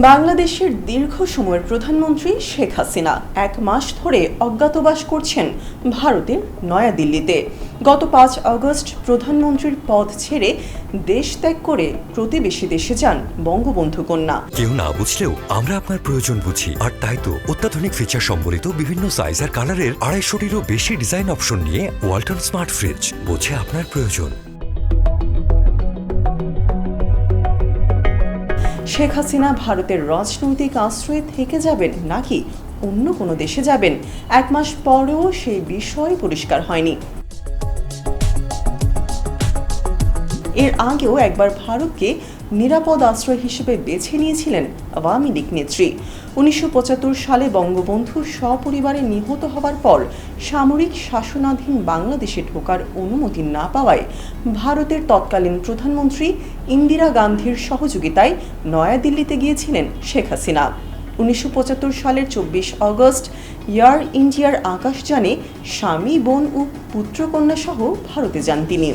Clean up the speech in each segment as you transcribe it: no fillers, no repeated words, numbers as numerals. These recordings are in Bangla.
বাংলাদেশের দীর্ঘ সময়ের প্রধানমন্ত্রী শেখ হাসিনা 1 মাস ধরে অজ্ঞাতবাস করছেন ভারতের নয়াদিল্লিতে। গত 5 আগস্ট প্রধানমন্ত্রীর পদ ছেড়ে দেশ ত্যাগ করে প্রতিবেশী দেশে যান বঙ্গবন্ধু কন্যা। কেউ না বুঝলেও আমরা আপনার প্রয়োজন বুঝি, আর তাই তো অত্যাধুনিক ফিচার সম্বলিত বিভিন্ন সাইজ আর কালারের 250-টিরও বেশি ডিজাইন অপশন নিয়ে ওয়ালটন স্মার্ট ফ্রিজ বোঝে আপনার প্রয়োজন। শেখ হাসিনা ভারতের রাজনৈতিক আশ্রয়ে থেকে যাবেন নাকি অন্য কোনো দেশে যাবেন, 1 মাস পরেও সেই বিষয় পরিষ্কার হয়নি। এর আগেও একবার ভারতকে নিরাপদ আশ্রয় হিসেবে বেছে নিয়েছিলেন আওয়ামী লীগ নেত্রী। 1975 সালে বঙ্গবন্ধু সপরিবারে নিহত হওয়ার পর সামরিক শাসনাধীন বাংলাদেশে ঢোকার অনুমতি না পাওয়ায় ভারতের তৎকালীন প্রধানমন্ত্রী ইন্দিরা গান্ধীর সহযোগিতায় নয়াদিল্লিতে গিয়েছিলেন শেখ হাসিনা। 1975 সালের 24 আগস্ট এয়ার ইন্ডিয়ার আকাশযানে স্বামী, বোন ও পুত্রকন্যা সহ ভারতে যান তিনি।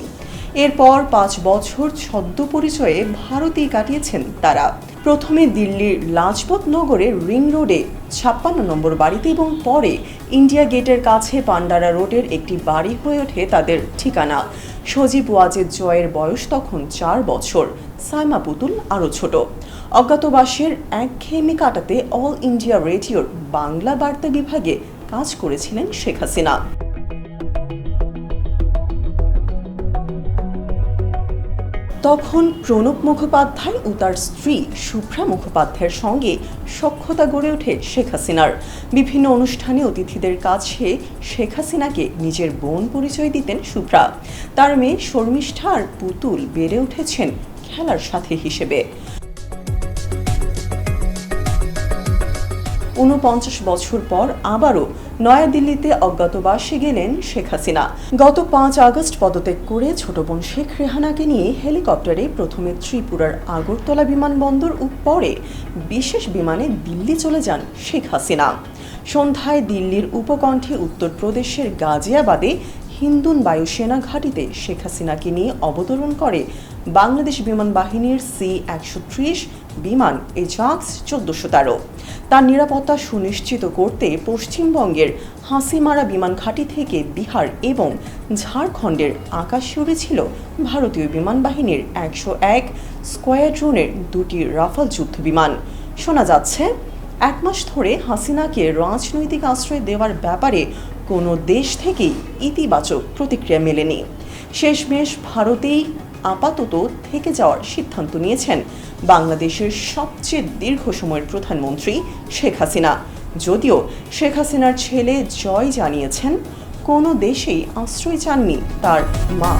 এরপর 5 বছর ছদ্ম পরিচয়ে ভারতেই কাটিয়েছেন তারা। প্রথমে দিল্লির লাজপত নগরের রিং রোডে 56 নম্বর বাড়িতে এবং পরে ইন্ডিয়া গেটের কাছে পান্ডারা রোডের একটি বাড়ি হয়ে ওঠে তাদের ঠিকানা। সজীব ওয়াজেদ জয়ের বয়স তখন 4 বছর, সাইমা পুতুল আরও ছোট। অজ্ঞাতবাসের একঘেয়েমি কাটাতে অল ইন্ডিয়া রেডিওর বাংলা বার্তা বিভাগে কাজ করেছিলেন শেখ হাসিনা। তখন প্রণব মুখোপাধ্যায় ও তার স্ত্রী শুভ্রা মুখোপাধ্যায়ের সঙ্গে সখ্যতা গড়ে ওঠে শেখ হাসিনার। বিভিন্ন অনুষ্ঠানে অতিথিদের কাছে শেখ হাসিনাকে নিজের বোন পরিচয় দিতেন শুভ্রা। তার মেয়ে শর্মিষ্ঠা আর পুতুল বেড়ে উঠেছেন খেলার সাথী হিসেবে। 49 বছর পর আবারও নয়াদিল্লিতে অজ্ঞাতবাসে গেলেন শেখ হাসিনা। গত 5 আগস্ট পদত্যাগ করে ছোট বোন শেখ রেহানাকে নিয়ে হেলিকপ্টারে প্রথমে ত্রিপুরার আগরতলা বিমানবন্দর ও পরে বিশেষ বিমানে দিল্লি চলে যান শেখ হাসিনা। সন্ধ্যায় দিল্লির উপকণ্ঠে উত্তরপ্রদেশের গাজিয়াবাদে হিন্দুন বায়ুসেনা ঘাঁটিতে শেখ হাসিনাকে নিয়ে অবতরণ করে বাংলাদেশ বিমান বাহিনীর C-130 বিমান এজাক্স 1413। তার নিরাপত্তা সুনিশ্চিত করতে পশ্চিমবঙ্গের হাসিমারা বিমান ঘাঁটি থেকে বিহার এবং ঝাড়খণ্ডের আকাশে উড়েছিল ভারতীয় বিমান বাহিনীর 101 স্কোয়াড্রনের 2টি রাফাল যুদ্ধ বিমান। শোনা যাচ্ছে 1 মাস ধরে হাসিনাকে রাজনৈতিক আশ্রয় দেওয়ার ব্যাপারে কোনো দেশ থেকেই ইতিবাচক প্রতিক্রিয়া মেলেনি। শেষমেশ ভারতেই আপাতত থেকে যাওয়ার সিদ্ধান্ত নিয়েছেন বাংলাদেশের সবচেয়ে দীর্ঘ সময়ের প্রধানমন্ত্রী শেখ হাসিনা। যদিও শেখ হাসিনার ছেলে জয় জানিয়েছেন কোনো দেশেই আশ্রয় চাননি তার মা।